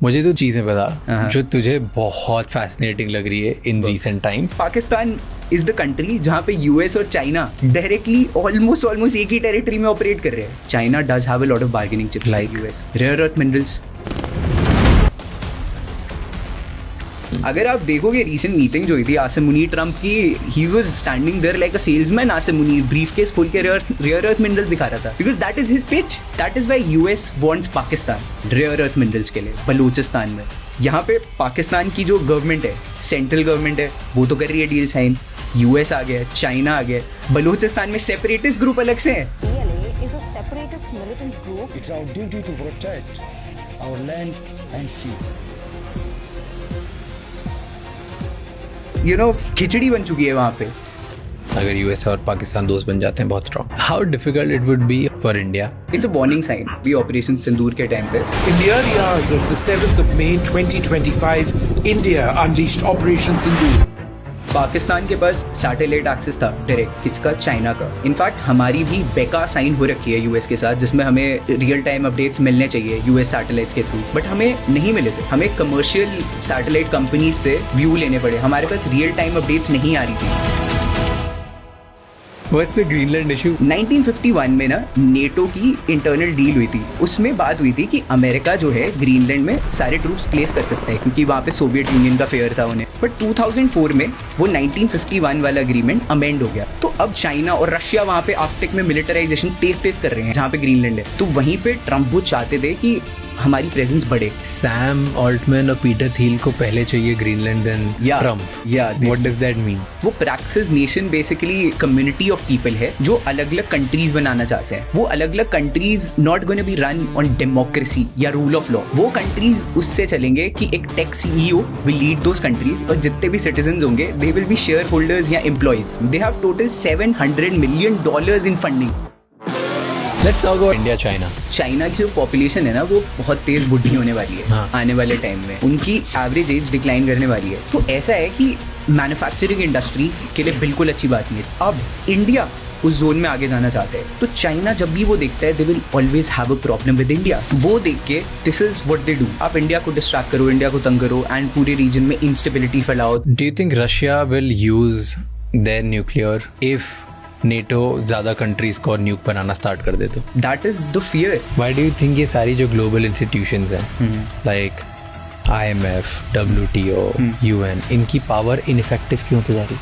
मुझे तो चीजें बता जो तुझे बहुत फैसिनेटिंग लग रही है in recent times. Pakistan is the country जहाँ पे यूएस और चाइना डायरेक्टली ऑलमोस्ट एक ही टेरिटरी में ऑपरेट कर रहे हैं। China does have a lot of bargaining chips like US, rare earth minerals. अगर आप देखोगे रीसेंट मीटिंग जो हुई थी आसिम मुनीर ट्रम्प की, he was standing there like a salesman. Asim Munir briefcase खोल के रेयर अर्थ मिनरल्स दिखा रहा था, because that is his pitch. That is why US wants Pakistan rare earth minerals के लिए बलूचिस्तान में। यहाँ पे पाकिस्तान की जो गवर्नमेंट है, सेंट्रल गवर्नमेंट है, वो तो कर रही है डील साइन। यूएस आ गया, चाइना आ गया, बलूचिस्तान में सेपरेटिस्ट ग्रुप अलग से है। PLA is a separatist militant group. It's our duty to protect our land and sea. You know khichdi बन चुकी है वहाँ पे। अगर यूएस और पाकिस्तान दोस्त बन जाते हैं बहुत strong, how difficult it would be for India. It's a warning sign भी ऑपरेशन सिंदूर के टाइम पे। In the early hours of the 7th of May 2025, India unleashed Operation Sindoor. Pakistan के पास सैटेलाइट एक्सेस था डायरेक्ट, किसका? चाइना का। In fact हमारी भी बेका साइन हो रखी है यूएस के साथ, जिसमें हमें रियल टाइम अपडेट्स मिलने चाहिए यूएस सैटेलाइट्स के थ्रू, बट हमें नहीं मिले थे। हमें कमर्शियल सैटेलाइट कंपनी से व्यू लेने पड़े, हमारे पास रियल टाइम अपडेट्स नहीं आ रही थी। What's the Greenland issue? 1951 में ना नेटो की इंटरनल डील हुई थी। उसमें बात हुई थी कि अमेरिका जो है ग्रीनलैंड में सारे ट्रूप्स प्लेस कर सकता है, क्योंकि वहाँ पे सोवियत यूनियन का फेयर था उन्हें। बट 2004 में वो 1951 वाला एग्रीमेंट अमेंड हो गया। तो अब चाइना और रशिया वहाँ पे आर्कटिक में मिलिटराइजेशन तेज कर रहे हैं, जहाँ पे ग्रीनलैंड है। तो वहीं पे ट्रम्प वो चाहते थे कि हमारी प्रेजेंस बढ़े। सैम ऑल्टमैन और पीटर थील को पहले चाहिए Greenland then Trump. What does that mean? वो Praxis nation basically community of people है जो अलग अलग कंट्रीज बनाना चाहते हैं। वो अलग अलग countries not gonna be run on democracy या रूल ऑफ लॉ। वो कंट्रीज उससे चलेंगे कि एक tech CEO will lead those countries, और जितने भी सिटीजंस होंगे they will be share holders या employees. They have total $700 million in funding. Let's talk about India China. China की जो पॉपुलेशन है ना, वो बहुत तेज बुढ़ी होने वाली है। हाँ। आने वाले टाइम में उनकी एवरेज एज डिक्लाइन करने वाली है। तो ऐसा है कि मैन्युफैक्चरिंग इंडस्ट्री के लिए बिल्कुल अच्छी बात नहीं है। अब इंडिया उस जोन में आगे जाना चाहते हैं, तो चाइना जब भी वो देखता है they will always have a problem with India. वो देख के this is what they do. आप इंडिया को डिस्ट्रैक्ट करो, इंडिया को तंग करो, एंड पूरे रीजन में इंस्टेबिलिटी फैलाओ। Do you think Russia will use their nuclear if NATO ज्यादा कंट्रीज को और न्यूक बनाना स्टार्ट कर दे तो? That is the fear. Why do you think ये सारी जो ग्लोबल इंस्टीट्यूशंस हैं लाइक IMF, WTO, UN, इनकी पावर इनफेक्टिव क्यों होती जा रही?